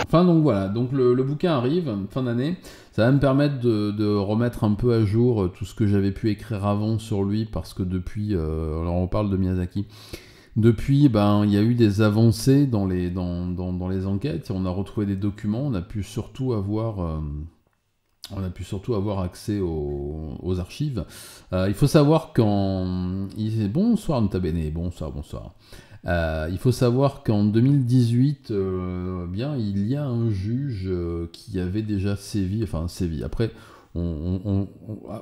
Enfin donc voilà, donc le bouquin arrive, fin d'année, ça va me permettre de remettre un peu à jour tout ce que j'avais pu écrire avant sur lui, parce que depuis, alors on parle de Miyazaki, depuis, ben, il y a eu des avancées dans les enquêtes, on a retrouvé des documents, on a pu surtout avoir accès aux archives. Il faut savoir bonsoir Nota Bene, bonsoir, bonsoir. Il faut savoir qu'en 2018, bien, il y a un juge qui avait déjà sévi. Après,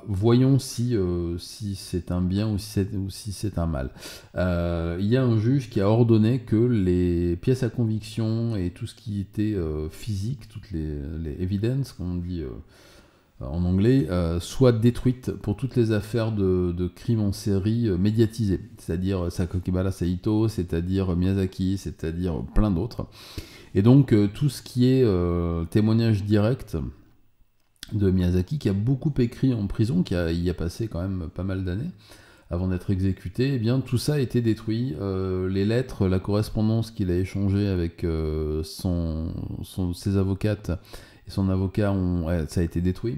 voyons si c'est un bien ou si c'est un mal. Il y a un juge qui a ordonné que les pièces à conviction et tout ce qui était physique, toutes les evidence, comme on dit en anglais, soit détruite pour toutes les affaires de crimes en série médiatisées, c'est-à-dire Sakakibara Saito, c'est-à-dire Miyazaki, c'est-à-dire plein d'autres. Et donc tout ce qui est témoignage direct de Miyazaki, qui a beaucoup écrit en prison, qui y a passé quand même pas mal d'années avant d'être exécuté, eh bien tout ça a été détruit. Les lettres, la correspondance qu'il a échangée avec ses avocates et son avocat, ça a été détruit.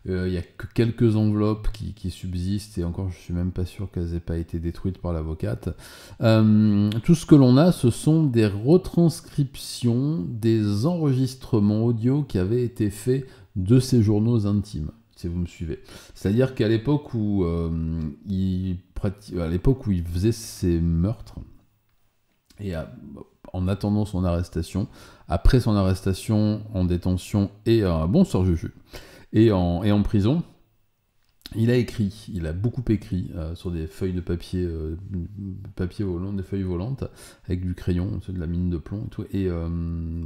Il n'y a que quelques enveloppes qui subsistent, et encore je suis même pas sûr qu'elles aient pas été détruites par l'avocate. Tout ce que l'on a, ce sont des retranscriptions des enregistrements audio qui avaient été faits de ses journaux intimes, si vous me suivez. C'est-à-dire qu'à l'époque où il faisait ses meurtres, et en attendant son arrestation, après son arrestation, en détention et bonsoir Juju, et en prison, il a beaucoup écrit sur des feuilles de papier, des feuilles volantes, avec du crayon, de la mine de plomb et tout. Et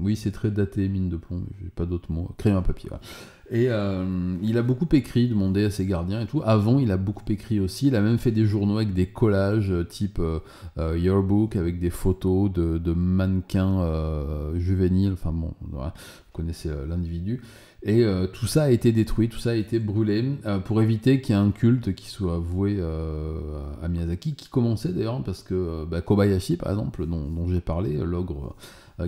oui, c'est très daté, mine de plomb, j'ai pas d'autres mots, crayon à papier, voilà. Et il a beaucoup écrit, demandé à ses gardiens et tout. Avant, il a beaucoup écrit aussi. Il a même fait des journaux avec des collages type Yearbook, avec des photos de mannequins juvéniles. Enfin bon, voilà, vous connaissez l'individu. Et tout ça a été détruit, tout ça a été brûlé pour éviter qu'il y ait un culte qui soit voué à Miyazaki, qui commençait d'ailleurs parce que Kobayashi, par exemple, dont j'ai parlé, l'ogre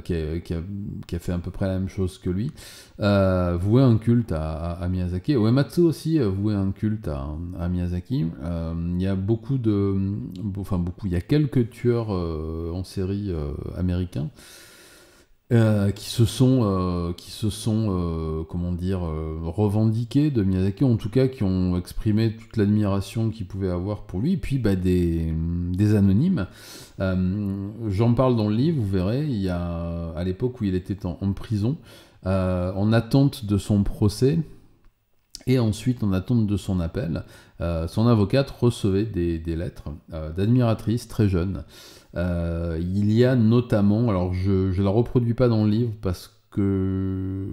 qui a fait à peu près la même chose que lui, vouait un culte à Miyazaki. Uematsu aussi vouait un culte à Miyazaki. Il y a il y a quelques tueurs en série américains qui se sont revendiqués de Miyazaki, en tout cas qui ont exprimé toute l'admiration qu'ils pouvaient avoir pour lui, et puis des anonymes. J'en parle dans le livre, vous verrez, il y a, à l'époque où il était en prison, en attente de son procès, et ensuite en attente de son appel, son avocate recevait des lettres d'admiratrices très jeunes. Il y a notamment, alors je ne la reproduis pas dans le livre parce que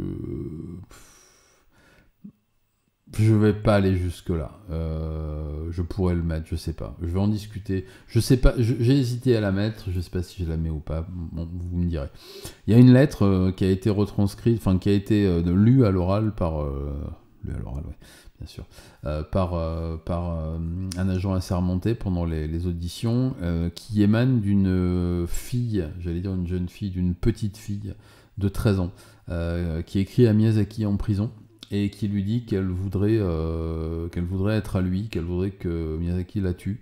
je vais pas aller jusque là. Je pourrais le mettre, je sais pas. Je vais en discuter. Je sais pas. J'ai hésité à la mettre. Je sais pas si je la mets ou pas. Bon, vous me direz. Il y a une lettre qui a été retranscrite, enfin qui a été lue à l'oral par lue à l'oral, ouais, bien sûr, par un agent assermenté pendant les auditions, qui émane d'une fille, j'allais dire une jeune fille, d'une petite fille de 13 ans, qui écrit à Miyazaki en prison, et qui lui dit qu'elle voudrait être à lui, qu'elle voudrait que Miyazaki la tue,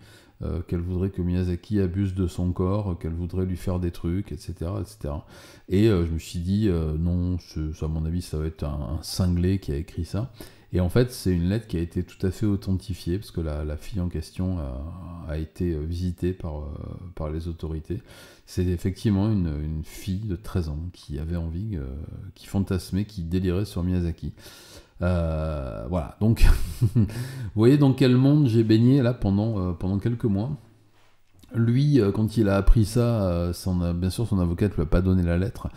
qu'elle voudrait que Miyazaki abuse de son corps, qu'elle voudrait lui faire des trucs, etc. etc. Et je me suis dit, non, à mon avis, ça va être un cinglé qui a écrit ça. Et en fait, c'est une lettre qui a été tout à fait authentifiée, parce que la fille en question a été visitée par les autorités. C'est effectivement une fille de 13 ans qui avait envie, qui fantasmait, qui délirait sur Miyazaki. Voilà, donc vous voyez dans quel monde j'ai baigné là pendant quelques mois. Lui, quand il a appris ça, bien sûr son avocate ne lui a pas donné la lettre.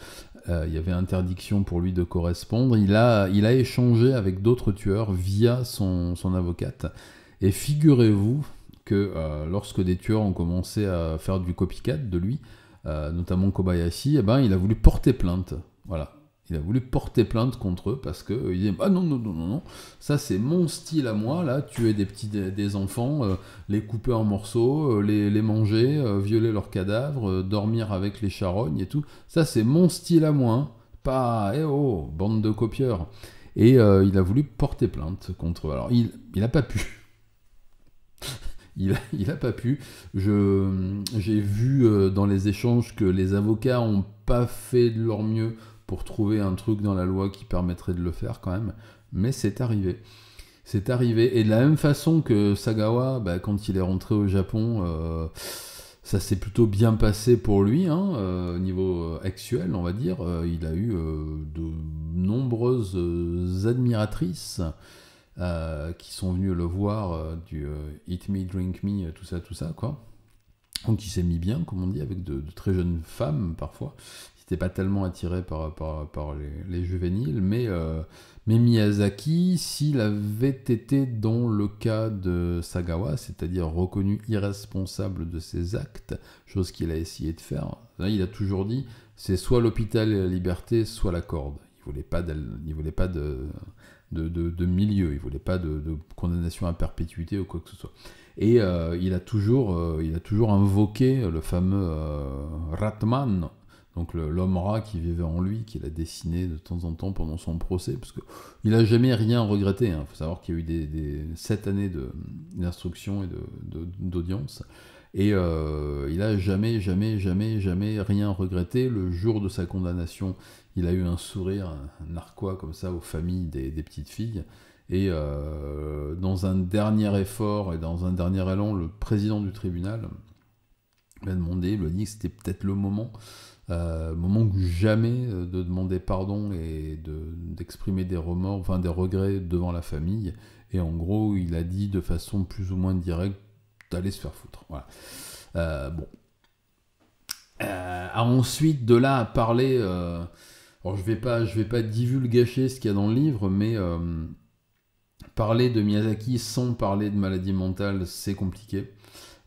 Il y avait interdiction pour lui de correspondre. Il a échangé avec d'autres tueurs via son avocate. Et figurez-vous que lorsque des tueurs ont commencé à faire du copycat de lui, notamment Kobayashi, il a voulu porter plainte. Voilà. Il a voulu porter plainte contre eux parce qu'il disait « Ah non, non, non, non, non, ça c'est mon style à moi, là, tuer des enfants, les couper en morceaux, les manger, violer leurs cadavres, dormir avec les charognes et tout. Ça c'est mon style à moi, hein. pas, eh oh, bande de copieurs. Et il a voulu porter plainte contre eux. Alors, il n'a pas pu. Il a pas pu. J'ai vu dans les échanges que les avocats n'ont pas fait de leur mieux pour trouver un truc dans la loi qui permettrait de le faire quand même. Mais c'est arrivé. C'est arrivé. Et de la même façon que Sagawa, quand il est rentré au Japon, ça s'est plutôt bien passé pour lui, au niveau actuel, on va dire. Il a eu de nombreuses admiratrices qui sont venues le voir du Eat Me, Drink Me, tout ça, quoi. Donc il s'est mis bien, comme on dit, avec de très jeunes femmes, parfois. Il n'était pas tellement attiré par les juvéniles, mais Miyazaki, s'il avait été dans le cas de Sagawa, c'est-à-dire reconnu irresponsable de ses actes, chose qu'il a essayé de faire, là il a toujours dit, c'est soit l'hôpital et la liberté, soit la corde. Il voulait pas de milieu, il voulait pas de condamnation à perpétuité ou quoi que ce soit. Et il a toujours invoqué le fameux Ratman, donc l'homme rat qui vivait en lui, qu'il a dessiné de temps en temps pendant son procès, parce qu'il n'a jamais rien regretté. Il faut savoir qu'il y a eu 7 années d'instruction et d'audience, et il n'a jamais rien regretté. Le jour de sa condamnation, il a eu un sourire, un narquois comme ça aux familles des petites filles. Et dans un dernier effort et dans un dernier élan, le président du tribunal lui a dit que c'était peut-être le moment ou jamais de demander pardon et d'exprimer des remords, enfin des regrets devant la famille. Et en gros, il a dit de façon plus ou moins directe d'aller se faire foutre. Voilà. Ensuite, de là à parler... alors je vais pas divulgacher ce qu'il y a dans le livre, mais... parler de Miyazaki sans parler de maladie mentale, c'est compliqué.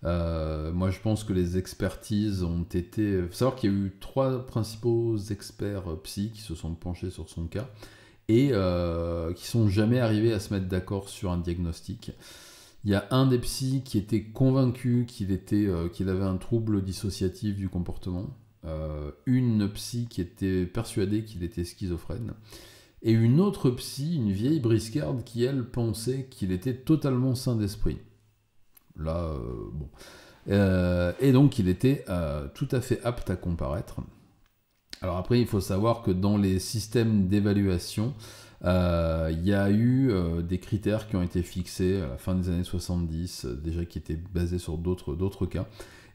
Moi, je pense que les expertises ont été... Il faut savoir qu'il y a eu 3 principaux experts psy qui se sont penchés sur son cas et qui sont jamais arrivés à se mettre d'accord sur un diagnostic. Il y a un des psys qui était convaincu qu'il avait un trouble dissociatif du comportement, une psy qui était persuadée qu'il était schizophrène, et une autre psy, une vieille briscarde, qui, elle, pensait qu'il était totalement sain d'esprit. Là, bon. Et donc, il était tout à fait apte à comparaître. Alors après, il faut savoir que dans les systèmes d'évaluation, il y a eu des critères qui ont été fixés à la fin des années 70, déjà qui étaient basés sur d'autres cas.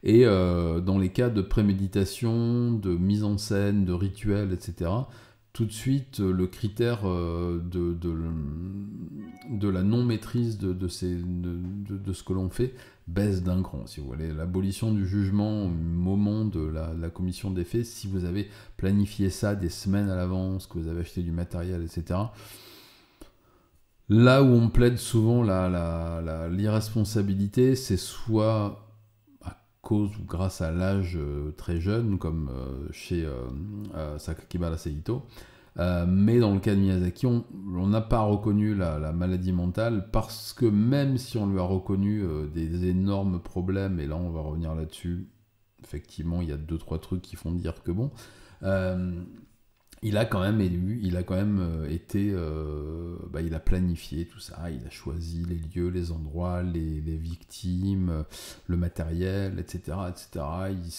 Et dans les cas de préméditation, de mise en scène, de rituel, etc., tout de suite, le critère de la non-maîtrise de ce que l'on fait baisse d'un cran, si vous voulez. L'abolition du jugement au moment de la commission des faits, si vous avez planifié ça des semaines à l'avance, que vous avez acheté du matériel, etc., là où on plaide souvent l'irresponsabilité, c'est soit à cause ou grâce à l'âge très jeune, comme chez Sakakibara Seito, mais dans le cas de Miyazaki, on n'a pas reconnu la maladie mentale, parce que même si on lui a reconnu des énormes problèmes, et là on va revenir là-dessus, effectivement il y a 2-3 trucs qui font dire que bon, il a quand même été, il a planifié tout ça, il a choisi les lieux, les endroits, les victimes, le matériel, etc., etc.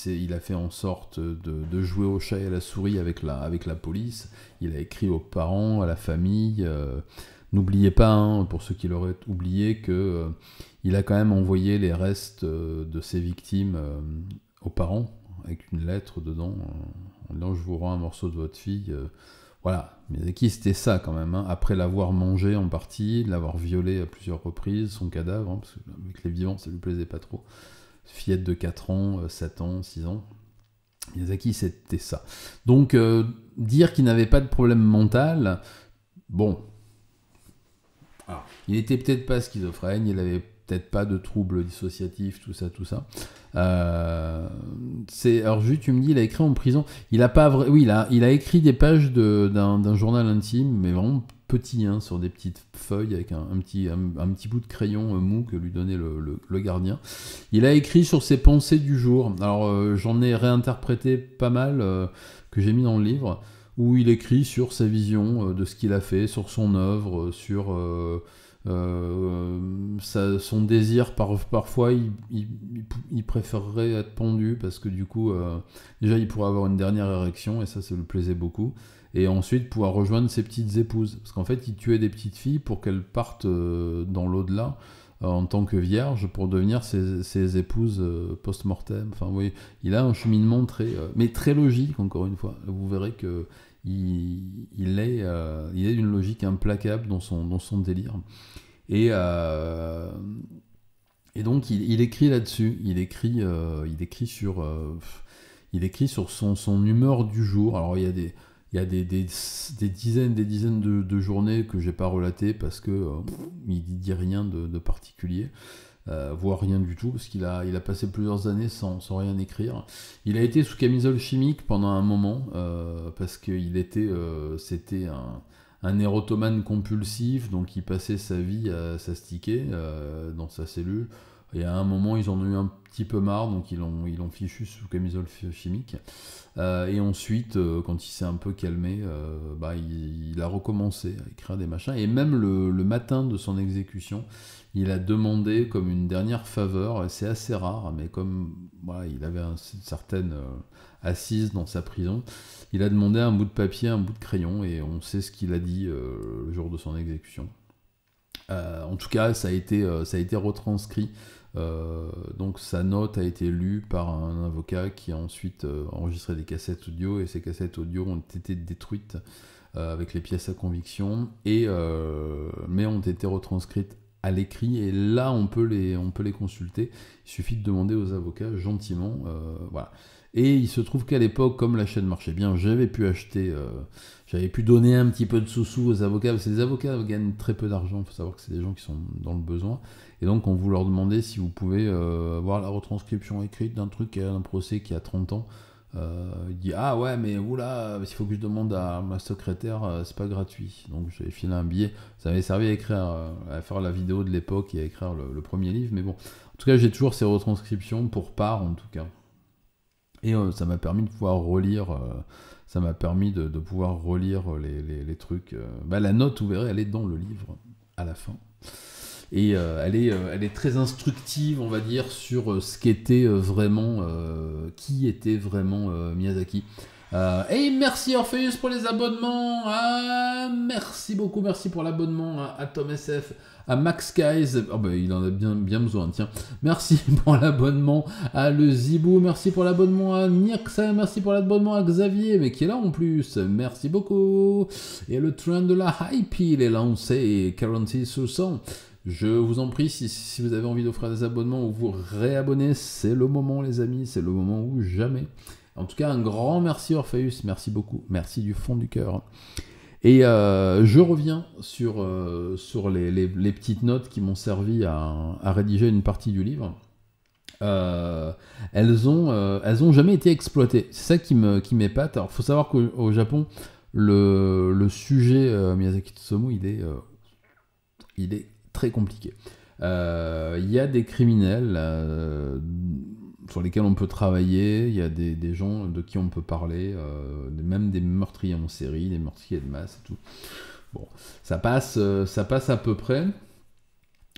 Il a fait en sorte de jouer au chat et à la souris avec la police. Il a écrit aux parents, à la famille. N'oubliez pas, pour ceux qui l'auraient oublié, que il a quand même envoyé les restes de ses victimes aux parents, avec une lettre dedans, en disant « je vous rends un morceau de votre fille ». Voilà, Miyazaki c'était ça quand même, après l'avoir mangé en partie, l'avoir violé à plusieurs reprises, son cadavre, parce qu'avec les vivants ça lui plaisait pas trop. Fillette de 4 ans, 7 ans, 6 ans. Miyazaki c'était ça. Donc dire qu'il n'avait pas de problème mental, bon, alors, il était peut-être pas schizophrène, il avait peut-être pas de troubles dissociatifs, tout ça. Alors juste, tu me dis, il a écrit en prison. Il a écrit des pages d'un journal intime, mais vraiment petit, sur des petites feuilles avec un petit bout de crayon mou que lui donnait le gardien. Il a écrit sur ses pensées du jour. Alors j'en ai réinterprété pas mal que j'ai mis dans le livre, où il écrit sur sa vision de ce qu'il a fait, sur son œuvre, sur son désir. Parfois, il préférerait être pendu parce que du coup, déjà, il pourrait avoir une dernière érection et ça le plaisait beaucoup. Et ensuite, pouvoir rejoindre ses petites épouses. Parce qu'en fait, il tuait des petites filles pour qu'elles partent dans l'au-delà en tant que vierges pour devenir ses épouses post-mortem. Enfin, oui, il a un cheminement mais très logique, encore une fois. Vous verrez que il est d'une logique implacable dans son délire. Et donc, il écrit là-dessus. Il écrit sur son humeur du jour. Alors, il y a des dizaines de journées que j'ai pas relatées parce que il dit rien de particulier, voire rien du tout, parce qu'il a passé plusieurs années sans rien écrire. Il a été sous camisole chimique pendant un moment, parce qu'il c'était un érotomane compulsif, donc il passait sa vie à s'astiquer dans sa cellule. Et à un moment, ils en ont eu un petit peu marre, donc ils l'ont fichu sous camisole chimique. Et ensuite, quand il s'est un peu calmé, il a recommencé à écrire des machins. Et même le matin de son exécution, il a demandé comme une dernière faveur, et c'est assez rare, mais comme voilà, il avait une certaine assise dans sa prison, il a demandé un bout de papier, un bout de crayon, et on sait ce qu'il a dit le jour de son exécution. En tout cas, ça a été retranscrit. Donc sa note a été lue par un avocat qui a ensuite enregistré des cassettes audio, et ces cassettes audio ont été détruites avec les pièces à conviction, mais ont été retranscrites à l'écrit, et là on peut les consulter. Il suffit de demander aux avocats gentiment, voilà. Et il se trouve qu'à l'époque, comme la chaîne marchait bien, j'avais pu donner un petit peu de sous-sous aux avocats, parce que les avocats gagnent très peu d'argent. Il faut savoir que c'est des gens qui sont dans le besoin. Et donc, on vous leur demandait si vous pouvez avoir la retranscription écrite d'un procès qui a 30 ans. Il dit, ah ouais, mais oula, il faut que je demande à ma secrétaire, c'est pas gratuit. Donc, j'ai filé un billet. Ça m'avait servi à faire la vidéo de l'époque et à écrire le premier livre. Mais bon, en tout cas, j'ai toujours ces retranscriptions pour part, en tout cas. Et ça m'a permis de pouvoir relire, de pouvoir relire les trucs. La note, vous verrez, elle est dans le livre à la fin. Et elle est très instructive, on va dire, sur ce qu'était vraiment, qui était vraiment Miyazaki. Et merci Orpheus pour les abonnements. Merci beaucoup, merci pour l'abonnement à Tom SF, à Max Guys. Il en a bien besoin, tiens. Merci pour l'abonnement à Le Zibou, merci pour l'abonnement à Nirxa, merci pour l'abonnement à Xavier, mais qui est là en plus. Merci beaucoup. Et le train de la hype, il est lancé, 46 sur 100. Je vous en prie, si vous avez envie d'offrir des abonnements ou vous réabonner, c'est le moment les amis, c'est le moment ou jamais. En tout cas, un grand merci Orpheus, merci beaucoup, merci du fond du cœur. Et je reviens sur les petites notes qui m'ont servi à rédiger une partie du livre. Elles ont jamais été exploitées. C'est ça qui m'épate. Alors, il faut savoir qu'au Japon, le sujet Miyazaki Tsutomu, il est très compliqué. Il y a des criminels sur lesquels on peut travailler, il y a des gens de qui on peut parler, même des meurtriers en série, des meurtriers de masse et tout. Bon, ça passe à peu près.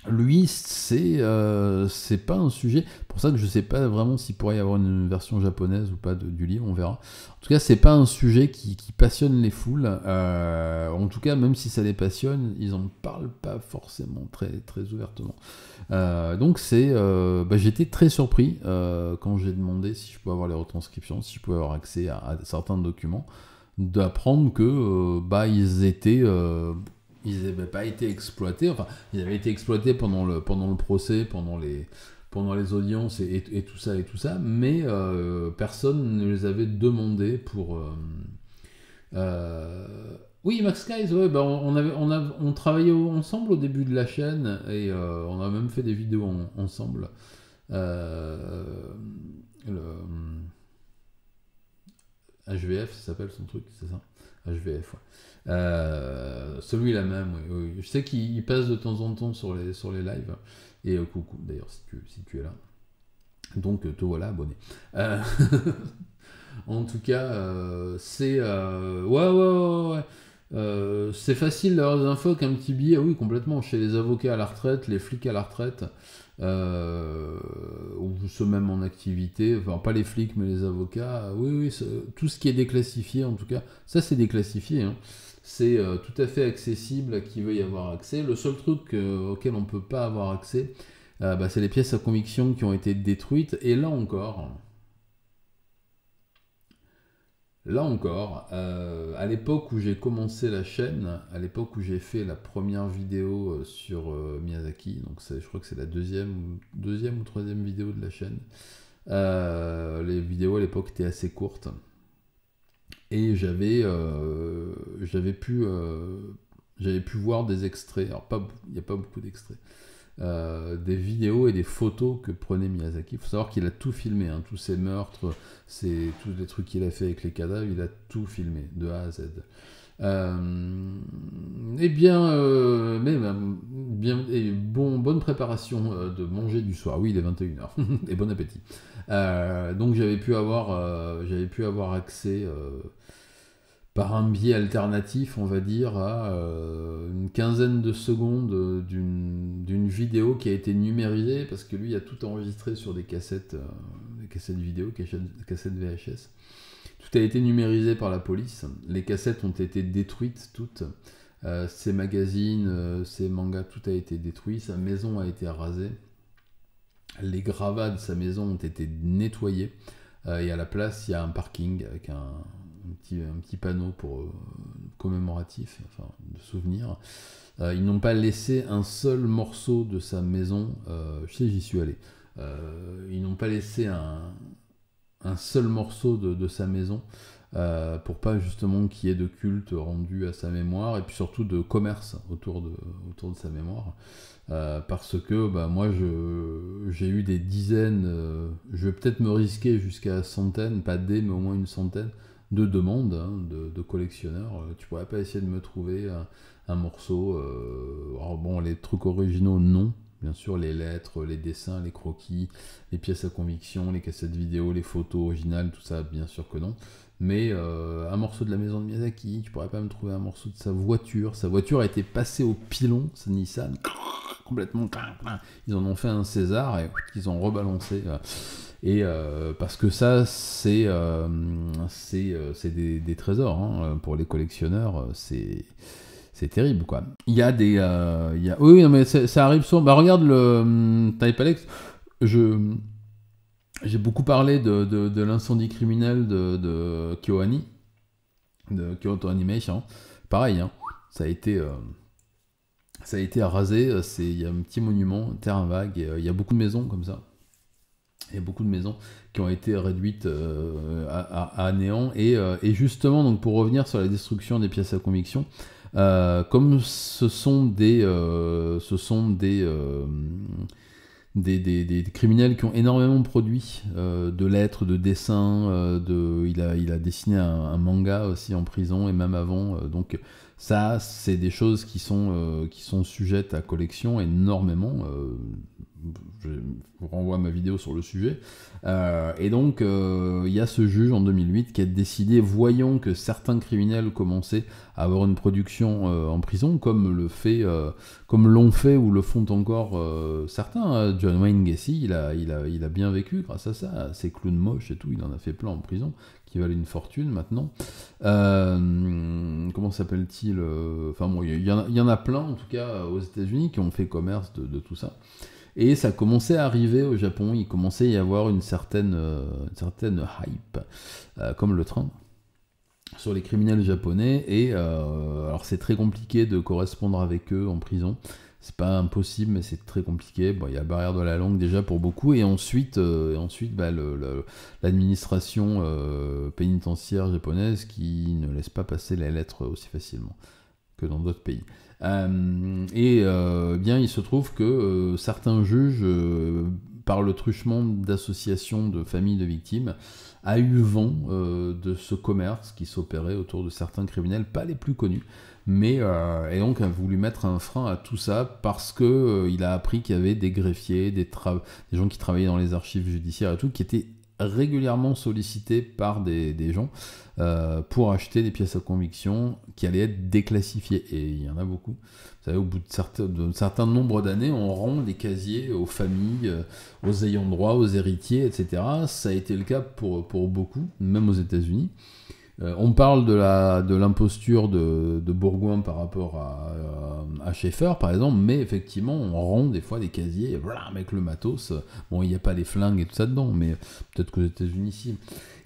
Lui, c'est pas un sujet. Pour ça que je sais pas vraiment s'il pourrait y avoir une version japonaise ou pas du livre, on verra. En tout cas, c'est pas un sujet qui passionne les foules. En tout cas, même si ça les passionne, ils en parlent pas forcément très très ouvertement. Donc j'étais très surpris quand j'ai demandé si je pouvais avoir les retranscriptions, si je pouvais avoir accès à certains documents, d'apprendre que ils n'avaient pas été exploités, enfin, ils avaient été exploités pendant le procès, pendant les audiences et tout ça, mais personne ne les avait demandés pour... Oui, Max Guys, ouais, on travaillait ensemble au début de la chaîne, et on a même fait des vidéos ensemble. HVF, ça s'appelle son truc, c'est ça ? HVF, ouais. Celui-là même, oui. Je sais qu'il passe de temps en temps sur les lives. Et coucou d'ailleurs si tu es là. Donc te voilà abonné. En tout cas, c'est... ouais, ouais, ouais, ouais. C'est facile d'avoir des infos qu'un petit billet, oui, complètement. Chez les avocats à la retraite, les flics à la retraite, ou ceux même en activité, enfin pas les flics mais les avocats, oui, oui, tout ce qui est déclassifié en tout cas, ça c'est déclassifié, hein. C'est tout à fait accessible à qui veut y avoir accès. Le seul truc auquel on ne peut pas avoir accès, bah, c'est les pièces à conviction qui ont été détruites, et là encore, à l'époque où j'ai commencé la chaîne, à l'époque où j'ai fait la première vidéo sur Miyazaki, donc je crois que c'est la deuxième ou troisième vidéo de la chaîne, les vidéos à l'époque étaient assez courtes, et j'avais pu voir des extraits, alors il n'y a pas beaucoup d'extraits, des vidéos et des photos que prenait Miyazaki. Il faut savoir qu'il a tout filmé, hein, tous ses meurtres, tous les trucs qu'il a fait avec les cadavres, il a tout filmé, de A à Z. Eh bien, bonne préparation de manger du soir. Oui, il est 21h, et bon appétit. Donc j'avais pu avoir accès par un biais alternatif, on va dire, à une quinzaine de secondes d'une vidéo qui a été numérisée, parce que lui a tout enregistré sur des cassettes vidéo, cassettes VHS. Tout a été numérisé par la police, les cassettes ont été détruites toutes, ses magazines, ses mangas, tout a été détruit, sa maison a été rasée, les gravats de sa maison ont été nettoyés, et à la place il y a un parking avec un petit panneau pour commémoratif, enfin de souvenir. Ils n'ont pas laissé un seul morceau de sa maison, je sais, j'y suis allé, ils n'ont pas laissé un seul morceau de sa maison, pour pas justement qu'il y ait de culte rendu à sa mémoire, et puis surtout de commerce autour de sa mémoire, parce que bah, moi j'ai eu des dizaines, je vais peut-être me risquer jusqu'à centaines, pas des, mais au moins une centaine de demandes, hein, de collectionneurs. Tu pourrais pas essayer de me trouver un morceau, alors bon, les trucs originaux non, bien sûr, les lettres, les dessins, les croquis, les pièces à conviction, les cassettes vidéo, les photos originales, tout ça, bien sûr que non. Mais un morceau de la maison de Miyazaki, tu pourrais pas me trouver un morceau de sa voiture. Sa voiture a été passée au pilon, sa Nissan, complètement. Ils en ont fait un César et ils ont rebalancé. Et parce que ça, c'est des trésors, hein, pour les collectionneurs, c'est terrible, quoi. Il y a des... Oui, non, mais ça arrive souvent. Bah, regarde le Type Alex. J'ai beaucoup parlé de l'incendie criminel de KyoAni, de Kyoto Animation. Pareil, hein, ça a été rasé. Il y a un petit monument, terrain vague, et il y a beaucoup de maisons comme ça. Il y a beaucoup de maisons qui ont été réduites à néant. Et justement, donc, pour revenir sur la destruction des pièces à conviction, comme ce sont des criminels qui ont énormément produit de lettres, de dessins, il a dessiné un manga aussi en prison et même avant, donc ça c'est des choses qui sont sujettes à collection énormément. Je vous renvoie à ma vidéo sur le sujet. Et donc, il y a ce juge en 2008 qui a décidé, voyant que certains criminels commençaient à avoir une production en prison, comme l'ont fait ou le font encore certains. John Wayne Gacy, il a bien vécu grâce à ça. Ses clowns moches et tout, il en a fait plein en prison, qui valent une fortune maintenant. Comment s'appelle-t-il? Enfin bon, il y en a plein, en tout cas, aux États-Unis, qui ont fait commerce de tout ça. Et ça commençait à arriver au Japon, il commençait à y avoir une certaine hype, comme le train, sur les criminels japonais. Et alors c'est très compliqué de correspondre avec eux en prison. C'est pas impossible, mais c'est très compliqué. Bon, il y a la barrière de la langue déjà pour beaucoup, et ensuite bah, l'administration pénitentiaire japonaise qui ne laisse pas passer les lettres aussi facilement que dans d'autres pays. Bien, il se trouve que certains juges, par le truchement d'associations de familles de victimes, a eu vent de ce commerce qui s'opérait autour de certains criminels, pas les plus connus, mais et donc a voulu mettre un frein à tout ça parce que il a appris qu'il y avait des greffiers, des gens qui travaillaient dans les archives judiciaires et tout, qui étaient régulièrement sollicité par des gens pour acheter des pièces à conviction qui allaient être déclassifiées. Et il y en a beaucoup. Vous savez, au bout de certain nombre d'années, on rend des casiers aux familles, aux ayants droit, aux héritiers, etc. Ça a été le cas pour beaucoup, même aux États-Unis. On parle de l'imposture de Bourgoin par rapport à Schaeffer, par exemple, mais effectivement, on rend des fois des casiers avec le matos. Bon, il n'y a pas les flingues et tout ça dedans, mais peut-être qu'aux États-Unis, si.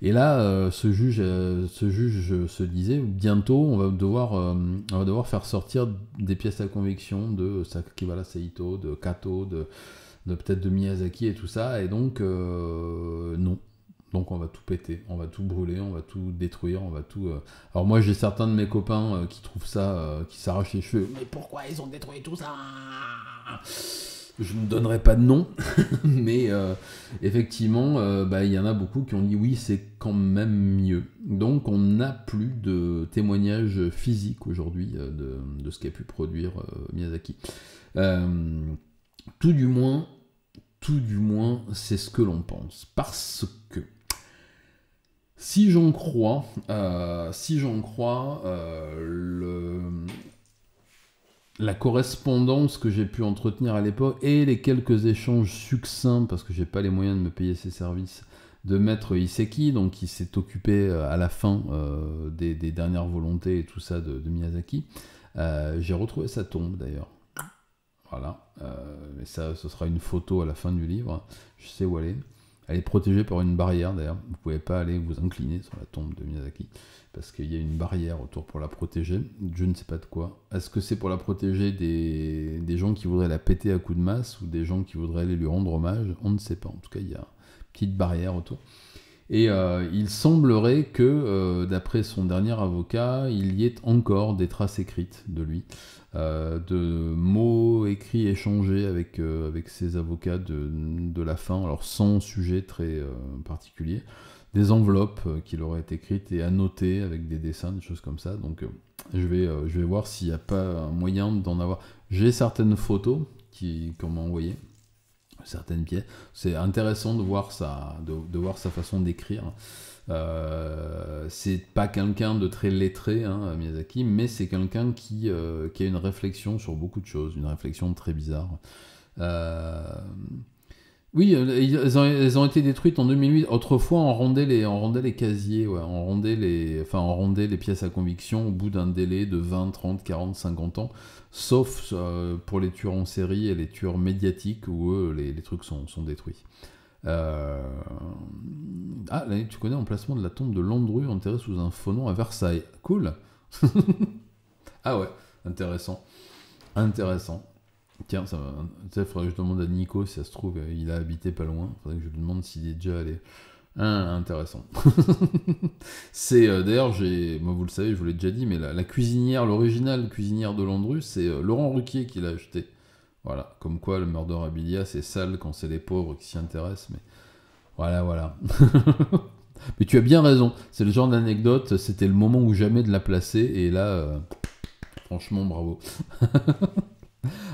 Et là, ce juge se disait, bientôt, on va devoir faire sortir des pièces à conviction de Sakiwara Saito, de Kato, de peut-être de Miyazaki et tout ça, et donc, non. Donc on va tout péter, on va tout brûler, on va tout détruire, on va tout... Alors moi j'ai certains de mes copains qui trouvent ça, qui s'arrachent les cheveux. Mais pourquoi ils ont détruit tout ça? Je ne donnerai pas de nom, mais effectivement, il y en a beaucoup qui ont dit oui, c'est quand même mieux. Donc on n'a plus de témoignages physiques aujourd'hui de ce qu'a pu produire Miyazaki. Tout du moins, c'est ce que l'on pense. Parce que si j'en crois, la correspondance que j'ai pu entretenir à l'époque et les quelques échanges succincts, parce que j'ai pas les moyens de me payer ses services, de maître Iseki, donc qui s'est occupé à la fin des dernières volontés et tout ça de Miyazaki, j'ai retrouvé sa tombe d'ailleurs. Voilà, mais ça, ce sera une photo à la fin du livre, je sais où elle est. Elle est protégée par une barrière d'ailleurs, vous ne pouvez pas aller vous incliner sur la tombe de Miyazaki, parce qu'il y a une barrière autour pour la protéger, je ne sais pas de quoi. Est-ce que c'est pour la protéger des gens qui voudraient la péter à coups de masse, ou des gens qui voudraient aller lui rendre hommage? On ne sait pas, en tout cas il y a une petite barrière autour. Et il semblerait que, d'après son dernier avocat, il y ait encore des traces écrites de lui, de mots écrits échangés avec ses avocats de la fin, alors sans sujet très particulier, des enveloppes qu'il aurait écrites et annotées avec des dessins, des choses comme ça. Donc je vais voir s'il n'y a pas un moyen d'en avoir. J'ai certaines photos qu'on m'a envoyées, certaines pièces. C'est intéressant de voir de voir sa façon d'écrire. C'est pas quelqu'un de très lettré, hein, Miyazaki, mais c'est quelqu'un qui a une réflexion sur beaucoup de choses, une réflexion très bizarre. Oui, elles ont été détruites en 2008. Autrefois, on rendait les casiers, ouais, on rendait les pièces à conviction au bout d'un délai de 20, 30, 40, 50 ans, sauf pour les tueurs en série et les tueurs médiatiques où eux, les trucs sont détruits. Ah, là, tu connais l'emplacement de la tombe de Landru enterrée sous un faux nom à Versailles. Cool. Ah ouais, intéressant. Tiens, il faudrait que je demande à Nico si ça se trouve, il a habité pas loin. Il faudrait que je lui demande s'il est déjà allé. Intéressant. C'est d'ailleurs, moi vous le savez, je vous l'ai déjà dit, mais la cuisinière, l'originale cuisinière de Landru, c'est Laurent Ruquier qui l'a acheté. Voilà, comme quoi le Murderabilia c'est sale quand c'est les pauvres qui s'y intéressent, mais voilà. Mais tu as bien raison, c'est le genre d'anecdote, c'était le moment où jamais de la placer, et là, franchement, bravo.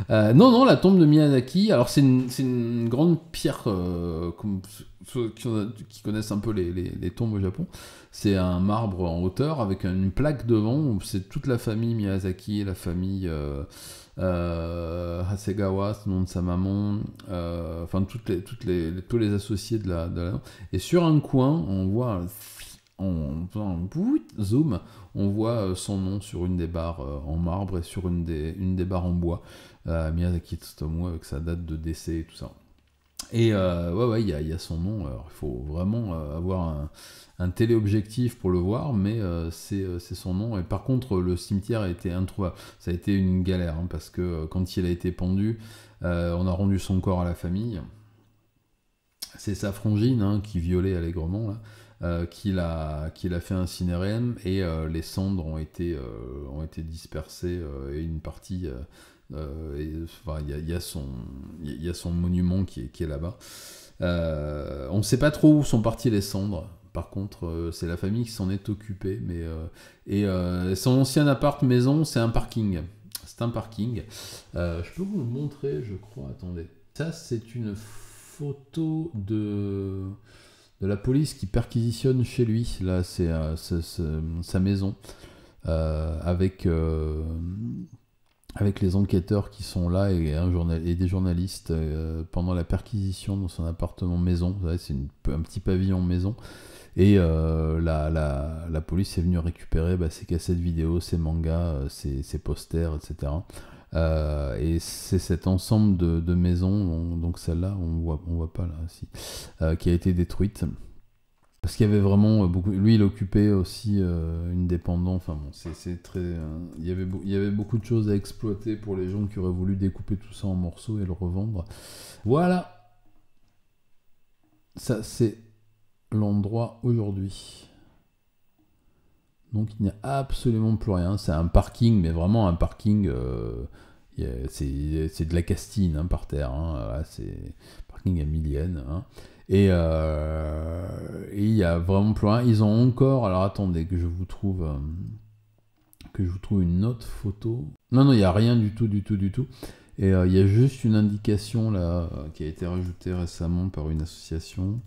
Non, la tombe de Miyazaki, alors c'est une grande pierre, comme ceux qui connaissent un peu les tombes au Japon, c'est un marbre en hauteur avec une plaque devant, où c'est toute la famille Miyazaki, la famille Hasegawa, c'est le nom de sa maman, enfin tous les associés de la... Et sur un coin, on voit... En zoom, on voit son nom sur une des barres en marbre et sur une des barres en bois. Miyazaki Tsutomu avec sa date de décès et tout ça. Et il y a son nom. Alors, il faut vraiment avoir un téléobjectif pour le voir, mais c'est son nom. Et par contre, le cimetière a été introuvable. Ça a été une galère, hein, parce que quand il a été pendu, on a rendu son corps à la famille. C'est sa frangine, hein, qui violait allègrement, là. Qu'il a fait incinérer, et les cendres ont été dispersées, et une partie, il y a son monument qui est là-bas. On ne sait pas trop où sont parties les cendres. Par contre, c'est la famille qui s'en est occupée, mais son ancien appart-maison, c'est un parking. C'est un parking. Je peux vous le montrer, je crois. Attendez. Ça, c'est une photo de la police qui perquisitionne chez lui. Là, c'est sa maison avec les enquêteurs qui sont là et des journalistes pendant la perquisition dans son appartement maison. C'est un petit pavillon maison. Et la police est venue récupérer ses cassettes vidéo, ses mangas, ses posters, etc. Et c'est cet ensemble de maisons, donc celle-là, on voit pas là, si, qui a été détruite. Parce qu'il y avait vraiment beaucoup. Lui, il occupait aussi une dépendance. Enfin bon, c'est très. Il y avait beaucoup de choses à exploiter pour les gens qui auraient voulu découper tout ça en morceaux et le revendre. Voilà. Ça, c'est l'endroit aujourd'hui. Donc il n'y a absolument plus rien. C'est un parking, mais vraiment un parking. C'est de la castine par terre. Là, c'est parking à millienne. Et il y a vraiment plus rien. Ils ont encore. Alors attendez que je vous trouve une autre photo. Non, il n'y a rien du tout. Et il y a juste une indication là qui a été rajoutée récemment par une association.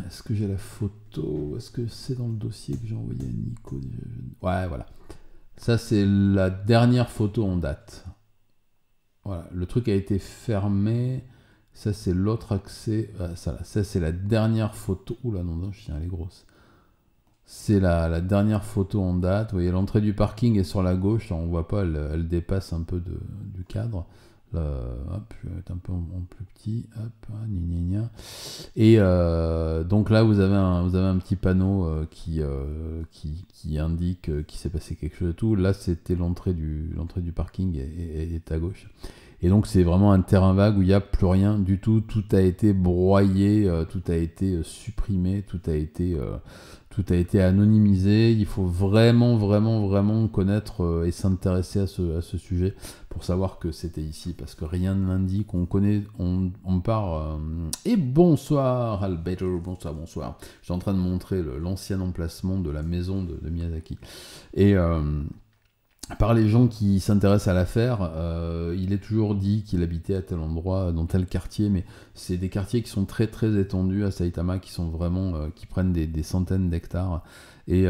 Est-ce que j'ai la photo? Est-ce que c'est dans le dossier que j'ai envoyé à Nico? Ouais, voilà. Ça, c'est la dernière photo en date. Voilà, le truc a été fermé. Ça, c'est l'autre accès. Ça, c'est la dernière photo. Oula, non, chien, elle est grosse. C'est la dernière photo en date. Vous voyez, l'entrée du parking est sur la gauche. On voit pas, elle dépasse un peu du cadre. Hop, je vais mettre un peu en plus petit. Hop, gna. Et donc là, vous avez un petit panneau qui indique qu'il s'est passé quelque chose et tout. Là, c'était l'entrée du parking est à gauche. Et donc, c'est vraiment un terrain vague où il n'y a plus rien du tout. Tout a été broyé, tout a été supprimé, tout a été anonymisé. Il faut vraiment connaître et s'intéresser à ce sujet pour savoir que c'était ici, parce que rien ne l'indique. On part. Et bonsoir Alberto, bonsoir. Je suis en train de montrer l'ancien emplacement de la maison de Miyazaki. Et par les gens qui s'intéressent à l'affaire, il est toujours dit qu'il habitait à tel endroit, dans tel quartier, mais c'est des quartiers qui sont très très étendus à Saitama, qui sont vraiment, qui prennent des centaines d'hectares. Et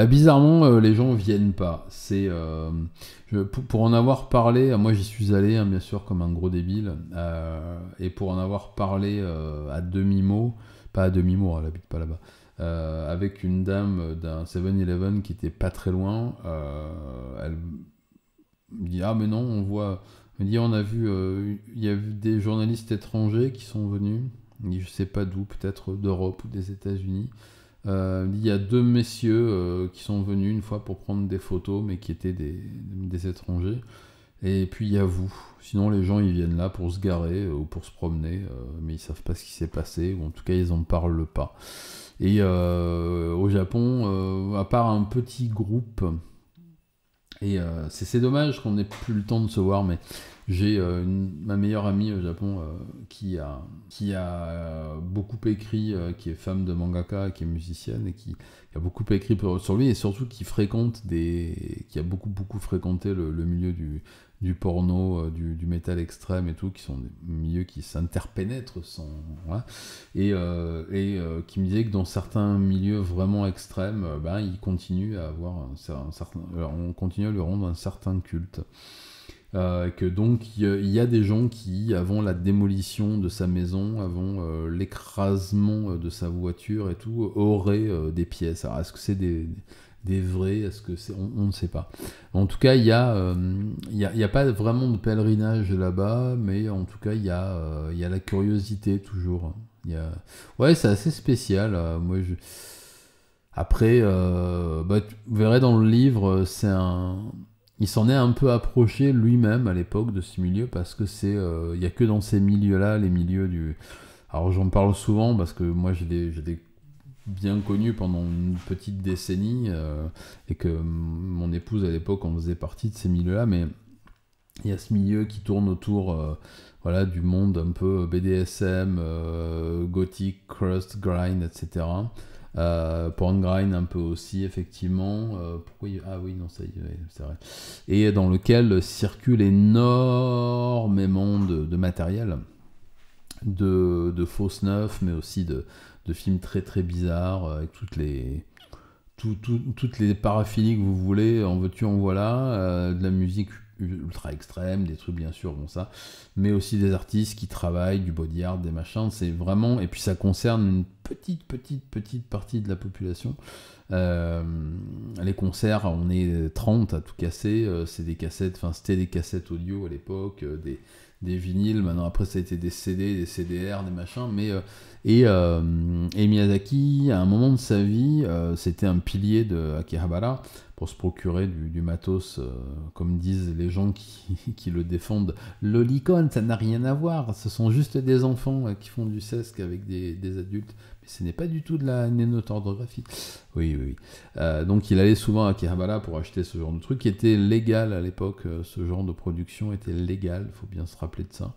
bizarrement, les gens viennent pas. Pour en avoir parlé, moi j'y suis allé, bien sûr, comme un gros débile, et pour en avoir parlé à demi-mot, pas à demi-mot, elle habite pas là-bas. Avec une dame d'un 7-Eleven qui était pas très loin, elle me dit mais non, on a vu il y a eu des journalistes étrangers qui sont venus, je sais pas d'où, peut-être d'Europe ou des États-Unis. Il y a 2 messieurs qui sont venus une fois pour prendre des photos, mais qui étaient des étrangers. Et puis il y a vous. Sinon les gens ils viennent là pour se garer ou pour se promener, mais ils savent pas ce qui s'est passé, ou en tout cas ils en parlent pas. Et au Japon, à part un petit groupe, et c'est dommage qu'on n'ait plus le temps de se voir, mais j'ai ma meilleure amie au Japon qui a beaucoup écrit, qui est femme de mangaka, qui est musicienne, et qui a beaucoup écrit sur lui, et surtout qui a beaucoup fréquenté le milieu du porno, du métal extrême et tout, qui sont des milieux qui s'interpénètrent voilà. Et qui me disait que dans certains milieux vraiment extrêmes, il continue à avoir on continue à lui rendre un certain culte. Que donc il y a des gens qui, avant la démolition de sa maison, avant l'écrasement de sa voiture et tout, auraient des pièces. Alors est-ce que c'est des vrais, est-ce que c'est, on ne sait pas. En tout cas, il y a pas vraiment de pèlerinage là-bas, mais en tout cas il y a la curiosité toujours. Ouais, c'est assez spécial. Moi après vous verrez dans le livre, il s'en est un peu approché lui-même à l'époque de ce milieu, parce que il y a que dans ces milieux-là, les milieux alors j'en parle souvent parce que moi je l'ai bien connu pendant une petite décennie, et que mon épouse à l'époque en faisait partie de ces milieux-là, mais il y a ce milieu qui tourne autour du monde un peu BDSM, gothic, crust, grind, etc. Porn grind un peu aussi, effectivement. Ah oui, non, ça y est, c'est vrai. Et dans lequel circule énormément de matériel. de faux snuff, mais aussi de films très très bizarres, avec toutes les paraphilies que vous voulez, en veux-tu, en voilà, de la musique ultra extrême, des trucs bien sûr, bon ça, mais aussi des artistes qui travaillent, du body art, des machins, c'est vraiment, et puis ça concerne une petite partie de la population. Les concerts, on est 30 à tout casser, c'est des cassettes, enfin c'était des cassettes audio à l'époque, des vinyles, maintenant après ça a été des CD, des CDR, des machins, mais et Miyazaki, à un moment de sa vie, c'était un pilier de Akihabara pour se procurer du matos, comme disent les gens qui le défendent. Lolicon, ça n'a rien à voir, ce sont juste des enfants qui font du sesque avec des adultes, mais ce n'est pas du tout de la nénotordographie. Oui. Donc il allait souvent à Akihabara pour acheter ce genre de truc qui était légal à l'époque, ce genre de production était légal, il faut bien se rappeler de ça.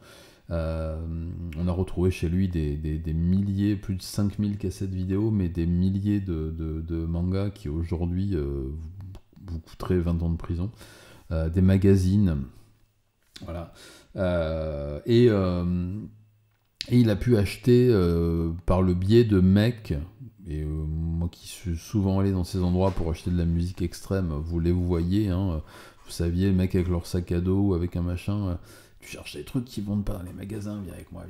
On a retrouvé chez lui des milliers, plus de 5000 cassettes vidéo, mais des milliers de mangas qui aujourd'hui vous coûteraient 20 ans de prison. Des magazines, voilà. Et il a pu acheter par le biais de mecs, et moi qui suis souvent allé dans ces endroits pour acheter de la musique extrême, vous voyez, hein, vous saviez, les mecs avec leur sac à dos ou avec un machin, tu cherches des trucs qui vendent pas dans les magasins, viens avec moi.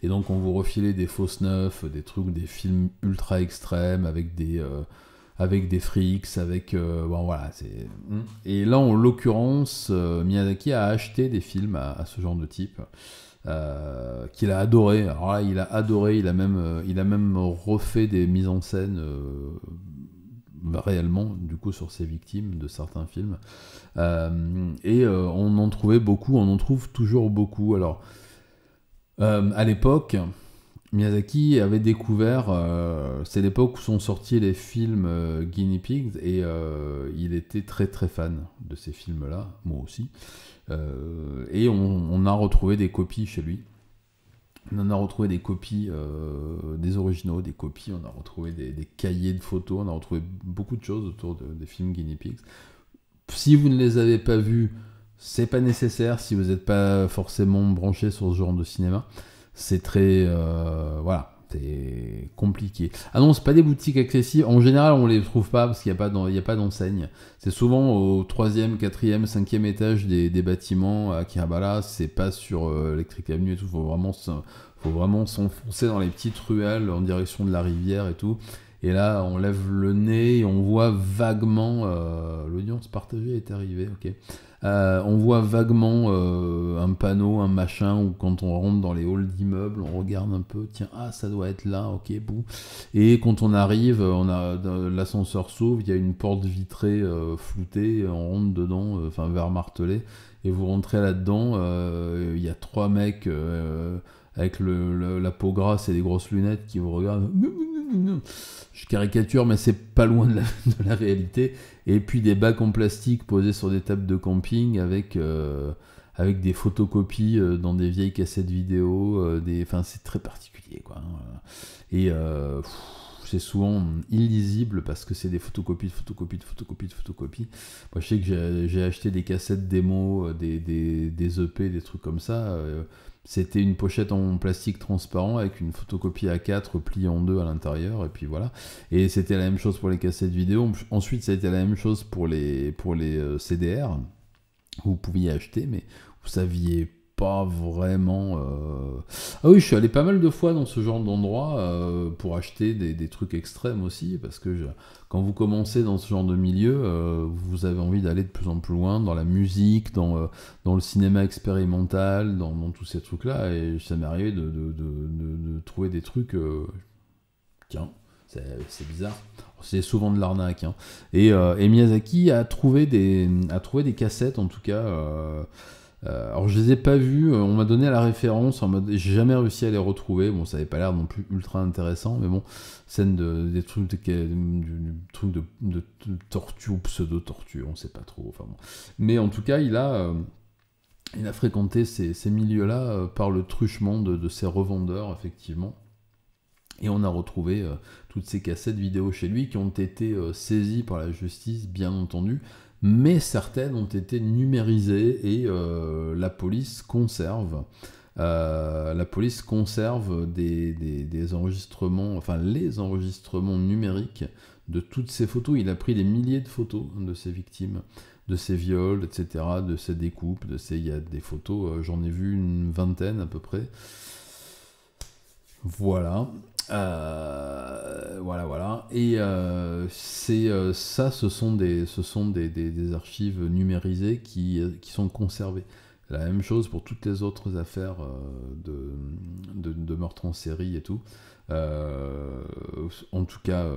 Et donc on vous refilait des faux snuffs, des trucs, des films ultra extrêmes avec des freaks, bon voilà. Et là, en l'occurrence, Miyazaki a acheté des films à ce genre de type. Qu'il a adoré. Alors là, il a adoré, il a même refait des mises en scène réellement, du coup, sur ses victimes de certains films. On en trouvait beaucoup, on en trouve toujours beaucoup. Alors, à l'époque, Miyazaki avait découvert, c'est l'époque où sont sortis les films Guinea Pigs, et il était très très fan de ces films-là, moi aussi. Et on a retrouvé des copies chez lui. On en a retrouvé des copies des originaux, des copies, on a retrouvé des cahiers de photos, on a retrouvé beaucoup de choses autour des films Guinea Pigs. Si vous ne les avez pas vus, c'est pas nécessaire, si vous n'êtes pas forcément branché sur ce genre de cinéma. C'est très... voilà, c'est compliqué. Ah non, c'est pas des boutiques accessibles. En général, on les trouve pas parce qu'il n'y a pas d'enseigne. C'est souvent au 3e, 4e, 5e étage des bâtiments à Akihabara. C'est pas sur Electric Avenue et tout. Faut vraiment s'enfoncer dans les petites ruelles en direction de la rivière et tout. Et là, on lève le nez et on voit vaguement... l'audience partagée est arrivée, ok. On voit vaguement un panneau, un machin, ou quand on rentre dans les halls d'immeubles, on regarde un peu, tiens, ça doit être là, ok, bouh. Et quand on arrive, l'ascenseur s'ouvre, il y a une porte vitrée floutée, on rentre dedans, vers Martelet, et vous rentrez là-dedans, il y a 3 mecs avec la peau grasse et des grosses lunettes qui vous regardent. Je caricature, mais c'est pas loin de la réalité. Et puis des bacs en plastique posés sur des tables de camping avec des photocopies dans des vieilles cassettes vidéo. C'est très particulier, quoi. Et c'est souvent illisible parce que c'est des photocopies. Moi, je sais que j'ai acheté des cassettes démo, des EP, des trucs comme ça. C'était une pochette en plastique transparent avec une photocopie A4 pliée en deux à l'intérieur, et puis voilà. Et c'était la même chose pour les cassettes vidéo. Ensuite, ça a été la même chose pour les CDR. Vous pouviez acheter, mais vous saviez pas vraiment... Ah oui, je suis allé pas mal de fois dans ce genre d'endroit pour acheter des trucs extrêmes aussi, parce que quand vous commencez dans ce genre de milieu, vous avez envie d'aller de plus en plus loin dans la musique, dans le cinéma expérimental, dans tous ces trucs-là, et ça m'est arrivé de trouver des trucs... tiens, c'est bizarre. C'est souvent de l'arnaque. Hein. Et Miyazaki a trouvé des cassettes, en tout cas... alors je les ai pas vues, on m'a donné la référence, j'ai jamais réussi à les retrouver, bon ça avait pas l'air non plus ultra intéressant, mais bon, scène des trucs de tortue ou pseudo-tortue, on sait pas trop, enfin bon. Mais en tout cas, il a fréquenté ces milieux-là par le truchement de ces revendeurs, effectivement. Et on a retrouvé toutes ces cassettes vidéo chez lui qui ont été saisies par la justice, bien entendu, mais certaines ont été numérisées et la police conserve la police conserve des enregistrements, enfin les enregistrements numériques de toutes ces photos. Il a pris des milliers de photos de ces victimes, de ces viols, etc., de ces découpes, il y a des photos, j'en ai vu une vingtaine à peu près. Voilà. Voilà. Et ça, ce sont des archives numérisées qui sont conservées. La même chose pour toutes les autres affaires de meurtres en série et tout. En tout cas,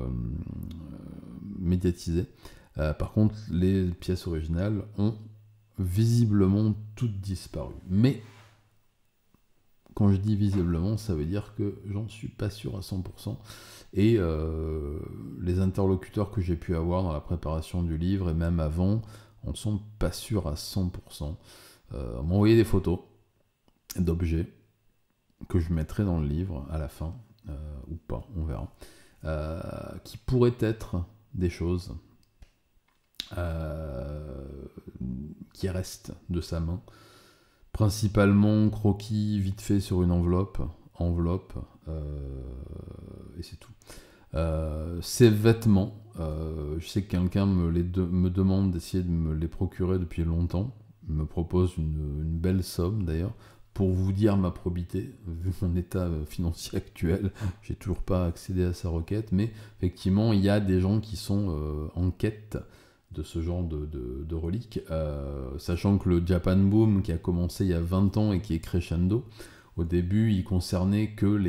médiatisées. Par contre, les pièces originales ont visiblement toutes disparu. Mais quand je dis visiblement, ça veut dire que j'en suis pas sûr à 100%. Et les interlocuteurs que j'ai pu avoir dans la préparation du livre, et même avant, en sont pas sûrs à 100%. On m'a envoyé des photos d'objets que je mettrai dans le livre à la fin, ou pas, on verra, qui pourraient être des choses qui restent de sa main. Principalement croquis vite fait sur une enveloppe, et c'est tout. Ces vêtements, je sais que quelqu'un me demande d'essayer de me les procurer depuis longtemps, me propose une belle somme d'ailleurs, pour vous dire ma probité, vu mon état financier actuel, j'ai toujours pas accédé à sa requête, mais effectivement il y a des gens qui sont en quête de ce genre de reliques, sachant que le Japan Boom qui a commencé il y a 20 ans et qui est crescendo, au début il concernait que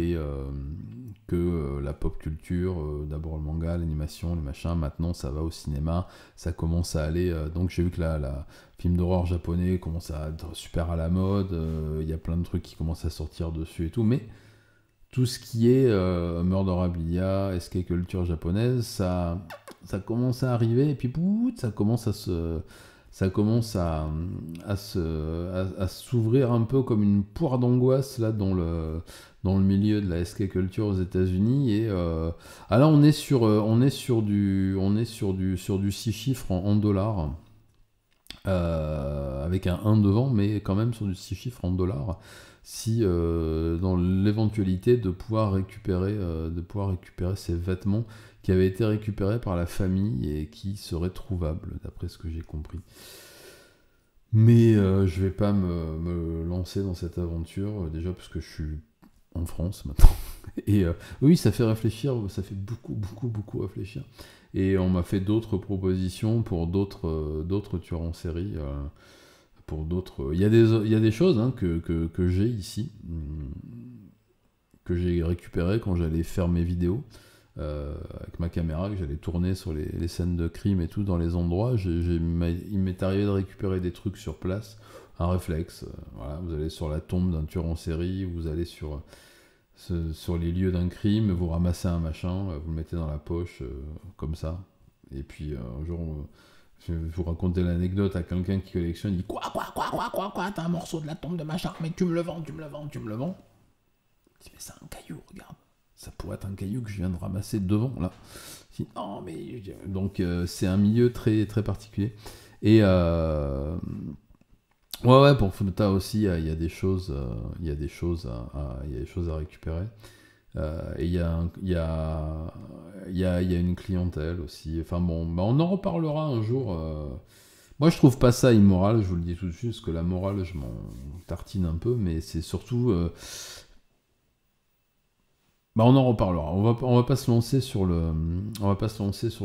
la pop culture, d'abord le manga, l'animation, les machins, maintenant ça va au cinéma, ça commence à aller, donc j'ai vu que la film d'horreur japonais commence à être super à la mode, il y a plein de trucs qui commencent à sortir dessus et tout, mais tout ce qui est Murderabilia, escape culture japonaise, ça commence à arriver, et puis ça commence à s'ouvrir un peu comme une poire d'angoisse là dans le milieu de la escape culture aux États-Unis. Et là on est sur du 6 chiffres en dollars, avec un 1 devant, mais quand même sur du 6 chiffres en dollars. Si dans l'éventualité de pouvoir récupérer ces vêtements qui avaient été récupérés par la famille et qui seraient trouvables, d'après ce que j'ai compris. Mais je vais pas me lancer dans cette aventure, déjà parce que je suis en France maintenant. Et oui, ça fait réfléchir, ça fait beaucoup réfléchir. Et on m'a fait d'autres propositions pour d'autres tueurs en série. Pour d'autres, il y a des choses hein, que j'ai ici, que j'ai récupérées quand j'allais faire mes vidéos avec ma caméra, que j'allais tourner sur les scènes de crime et tout dans les endroits. Il m'est arrivé de récupérer des trucs sur place, un réflexe. Voilà, vous allez sur la tombe d'un tueur en série, vous allez sur les lieux d'un crime, vous ramassez un machin, vous le mettez dans la poche, comme ça. Et puis un jour... je vais vous raconter l'anecdote à quelqu'un qui collectionne, il dit quoi, t'as un morceau de la tombe de machin, mais tu me le vends. Je dis, mais c'est un caillou, regarde. Ça pourrait être un caillou que je viens de ramasser devant, là. Je dis, non, mais... Donc, c'est un milieu très, très particulier. Et, ouais, pour Fumeta aussi, il y a des choses à récupérer. Et il y a une clientèle aussi. Enfin bon, on en reparlera un jour. Moi, je trouve pas ça immoral, je vous le dis tout de suite, parce que la morale, je m'en tartine un peu, mais c'est surtout... on en reparlera. On va pas se lancer sur le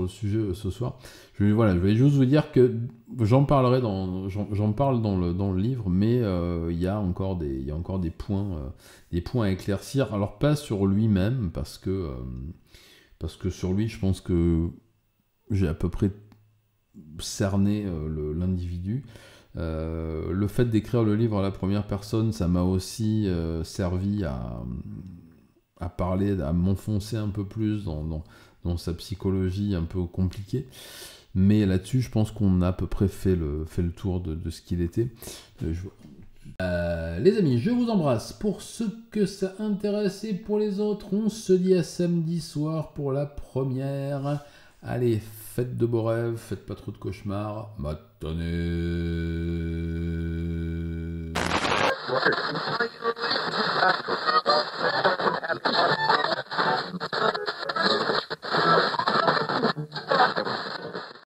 sujet ce soir. Je vais juste vous dire que j'en parle dans le livre, mais il y a encore des points à éclaircir. Alors pas sur lui-même, parce que sur lui, je pense que j'ai à peu près cerné l'individu. Le fait d'écrire le livre à la première personne, ça m'a aussi servi à parler, à m'enfoncer un peu plus dans sa psychologie un peu compliquée. Mais là-dessus, je pense qu'on a à peu près fait le tour de ce qu'il était. Les amis, je vous embrasse pour ceux que ça intéresse, et pour les autres, on se dit à samedi soir pour la première. Allez, faites de beaux rêves, faites pas trop de cauchemars. Matinée.